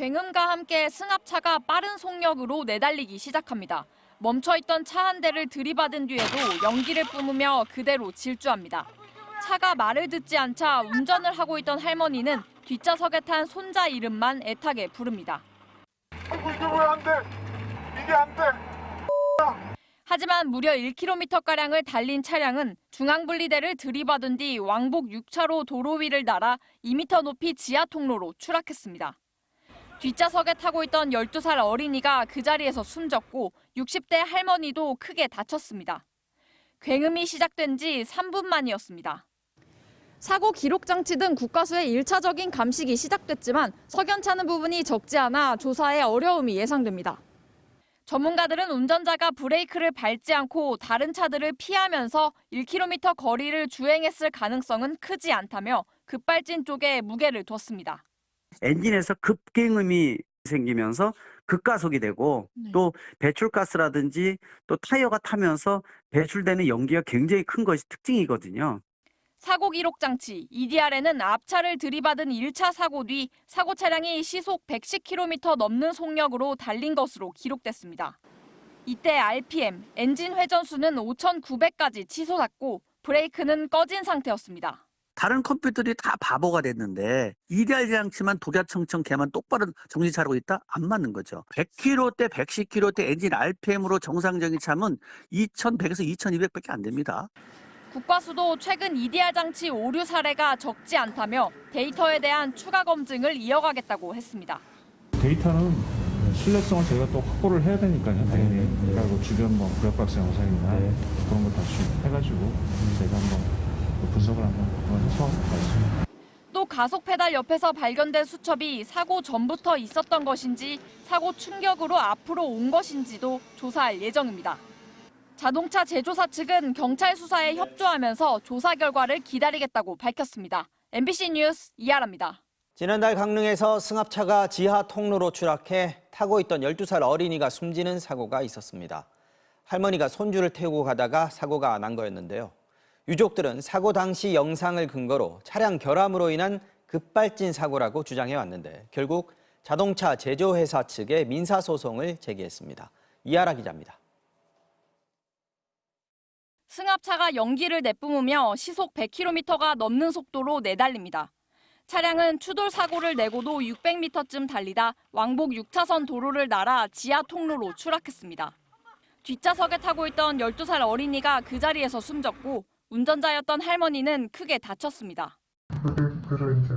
굉음과 함께 승합차가 빠른 속력으로 내달리기 시작합니다. 멈춰있던 차 한 대를 들이받은 뒤에도 연기를 뿜으며 그대로 질주합니다. 차가 말을 듣지 않자 운전을 하고 있던 할머니는 뒷좌석에 탄 손자 이름만 애타게 부릅니다. 아이고, 이게 왜 안 돼? 이게 안 돼. 하지만 무려 1km가량을 달린 차량은 중앙분리대를 들이받은 뒤 왕복 6차로 도로 위를 날아 2m 높이 지하 통로로 추락했습니다. 뒷좌석에 타고 있던 12살 어린이가 그 자리에서 숨졌고 60대 할머니도 크게 다쳤습니다. 굉음이 시작된 지 3분 만이었습니다. 사고 기록 장치 등 국과수의 1차적인 감식이 시작됐지만 석연찮은 부분이 적지 않아 조사에 어려움이 예상됩니다. 전문가들은 운전자가 브레이크를 밟지 않고 다른 차들을 피하면서 1km 거리를 주행했을 가능성은 크지 않다며 급발진 쪽에 무게를 뒀습니다. 엔진에서 급갱음이 생기면서 급가속이 되고 또 배출가스라든지 또 타이어가 타면서 배출되는 연기가 굉장히 큰 것이 특징이거든요. 사고 기록 장치 EDR에는 앞차를 들이받은 1차 사고 뒤 사고 차량이 시속 110km 넘는 속력으로 달린 것으로 기록됐습니다. 이때 RPM, 엔진 회전수는 5,900까지 치솟았고 브레이크는 꺼진 상태였습니다. 다른 컴퓨터들이 다 바보가 됐는데 EDR 장치만 독야청청 걔만 똑바로 정신 차리고 있다? 안 맞는 거죠. 100km대, 110km대 엔진 RPM으로 정상적인 차면 2,100에서 2,200밖에 안 됩니다. 국과수도 최근 EDR 장치 오류 사례가 적지 않다며 데이터에 대한 추가 검증을 이어가겠다고 했습니다. 데이터는 신뢰성을 저희가 또 확보를 해야 되니까요, 당연히. 그리고 주변 블랙박스 영상이나 그런 거 다시 해가지고 저희가 한번 분석을 한번 해서 가겠습니다. 또 가속 페달 옆에서 발견된 수첩이 사고 전부터 있었던 것인지 사고 충격으로 앞으로 온 것인지도 조사할 예정입니다. 자동차 제조사 측은 경찰 수사에 협조하면서 조사 결과를 기다리겠다고 밝혔습니다. MBC 뉴스 이하라입니다. 지난달 강릉에서 승합차가 지하 통로로 추락해 타고 있던 12살 어린이가 숨지는 사고가 있었습니다. 할머니가 손주를 태우고 가다가 사고가 난 거였는데요. 유족들은 사고 당시 영상을 근거로 차량 결함으로 인한 급발진 사고라고 주장해왔는데 결국 자동차 제조회사 측에 민사소송을 제기했습니다. 이하라 기자입니다. 승합차가 연기를 내뿜으며 시속 100km가 넘는 속도로 내달립니다. 차량은 추돌 사고를 내고도 600m쯤 달리다 왕복 6차선 도로를 날아 지하 통로로 추락했습니다. 뒷좌석에 타고 있던 12살 어린이가 그 자리에서 숨졌고 운전자였던 할머니는 크게 다쳤습니다. 브레이크를 이제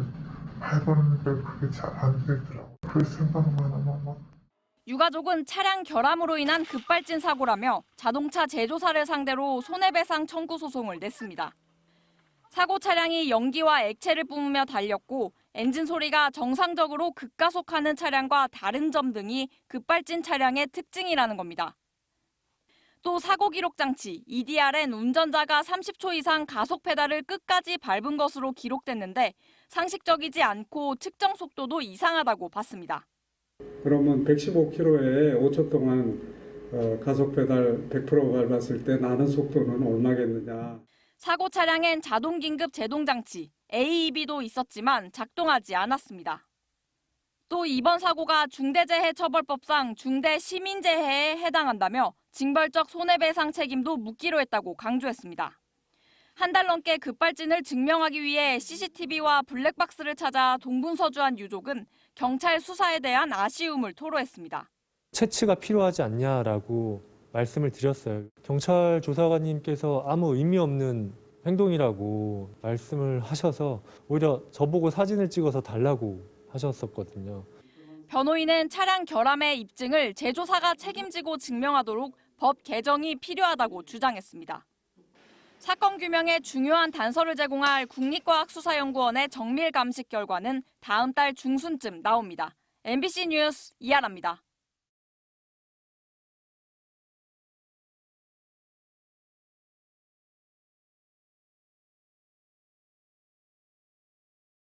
밟았는데 그게 잘 안 되더라고. 그 생각만 하면 유가족은 차량 결함으로 인한 급발진 사고라며 자동차 제조사를 상대로 손해배상 청구 소송을 냈습니다. 사고 차량이 연기와 액체를 뿜으며 달렸고 엔진 소리가 정상적으로 급가속하는 차량과 다른 점 등이 급발진 차량의 특징이라는 겁니다. 또 사고 기록 장치 EDR엔 운전자가 30초 이상 가속 페달을 끝까지 밟은 것으로 기록됐는데 상식적이지 않고 측정 속도도 이상하다고 봤습니다. 그러면 115km에 5초 동안 가속 페달 100% 밟았을 때 나는 속도는 얼마겠느냐. 사고 차량엔 자동 긴급 제동 장치 AEB도 있었지만 작동하지 않았습니다. 또 이번 사고가 중대재해처벌법상 중대시민재해에 해당한다며 징벌적 손해배상 책임도 묻기로 했다고 강조했습니다. 한 달 넘게 급발진을 증명하기 위해 CCTV와 블랙박스를 찾아 동분서주한 유족은 경찰 수사에 대한 아쉬움을 토로했습니다. 채취가 필요하지 않냐라고 말씀을 드렸어요. 경찰 조사관님께서 아무 의미 없는 행동이라고 말씀을 하셔서 오히려 저보고 사진을 찍어서 달라고 하셨었거든요. 변호인은 차량 결함의 입증을 제조사가 책임지고 증명하도록 법 개정이 필요하다고 주장했습니다. 사건 규명에 중요한 단서를 제공할 국립과학수사연구원의 정밀 감식 결과는 다음 달 중순쯤 나옵니다. MBC 뉴스 이하라입니다.